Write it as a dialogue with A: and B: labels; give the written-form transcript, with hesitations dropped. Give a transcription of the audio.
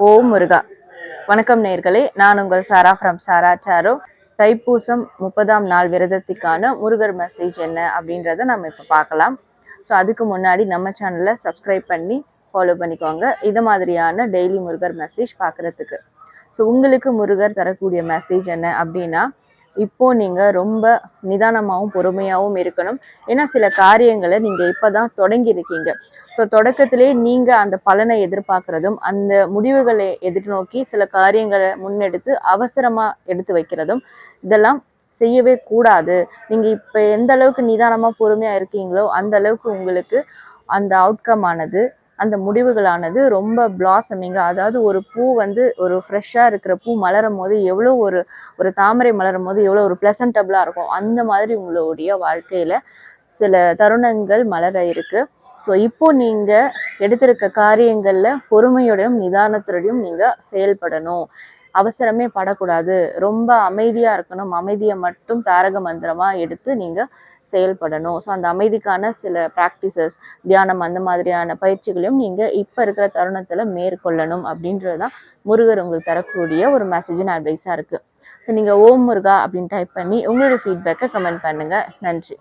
A: ஓம் முருகா. வணக்கம் நேர்களே, நான் உங்கள் சாரா ஃப்ரம் சாரா சாரோ. தைப்பூசம் 30ஆம் நாள் விரதத்துக்கான முருகர் மெசேஜ் என்ன அப்படின்றத நம்ம இப்போ பார்க்கலாம். ஸோ அதுக்கு முன்னாடி நம்ம சேனலை சப்ஸ்கிரைப் பண்ணி ஃபாலோ பண்ணிக்கோங்க, இது மாதிரியான டெய்லி முருகர் மெசேஜ் பார்க்குறதுக்கு. ஸோ உங்களுக்கு முருகர் தரக்கூடிய மெசேஜ் என்ன அப்படின்னா, இப்போ நீங்க ரொம்ப நிதானமாகவும் பொறுமையாகவும் இருக்கணும். ஏன்னா சில காரியங்களை நீங்க இப்பதான் தொடங்கி இருக்கீங்க. ஸோ தொடக்கத்திலே நீங்க அந்த பலனை எதிர்பார்க்கறதும், அந்த முடிவுகளை எதிர்நோக்கி சில காரியங்களை முன்னெடுத்து அவசரமா எடுத்து வைக்கிறதும், இதெல்லாம் செய்யவே கூடாது. நீங்க இப்ப எந்த அளவுக்கு நிதானமா பொறுமையா இருக்கீங்களோ அந்த அளவுக்கு உங்களுக்கு அந்த அவுட்கம் ஆனது, அந்த முடிவுகளானது ரொம்ப பிளாசமிங்க. அதாவது ஒரு பூ ஒரு ஃப்ரெஷ்ஷா இருக்கிற பூ மலரும் போது எவ்வளோ ஒரு ஒரு தாமரை மலரும் போது எவ்வளோ ஒரு பிளசன்டபிளா இருக்கும், அந்த மாதிரி உங்களுடைய வாழ்க்கையில சில தருணங்கள் மலர இருக்கு. ஸோ இப்போ நீங்க எடுத்திருக்க காரியங்கள்ல பொறுமையோடையும் நிதானத்தோடையும் நீங்க செயல்படணும். அவசரமே படக்கூடாது. ரொம்ப அமைதியா இருக்கணும். அமைதியை மட்டும் தாரக மந்திரமா எடுத்து நீங்க செயல்படணும். ஸோ அந்த அமைதிக்கான சில ப்ராக்டிசஸ், தியானம், அந்த மாதிரியான பயிற்சிகளையும் நீங்க இப்ப இருக்கிற தருணத்துல மேற்கொள்ளணும் அப்படின்றதுதான் முருகர் உங்களுக்கு தரக்கூடிய ஒரு மெசேஜின் அட்வைஸா இருக்கு. ஸோ நீங்க ஓம் முருகா அப்படின்னு டைப் பண்ணி உங்களுடைய ஃபீட்பேக்கை கமெண்ட் பண்ணுங்க. நன்றி.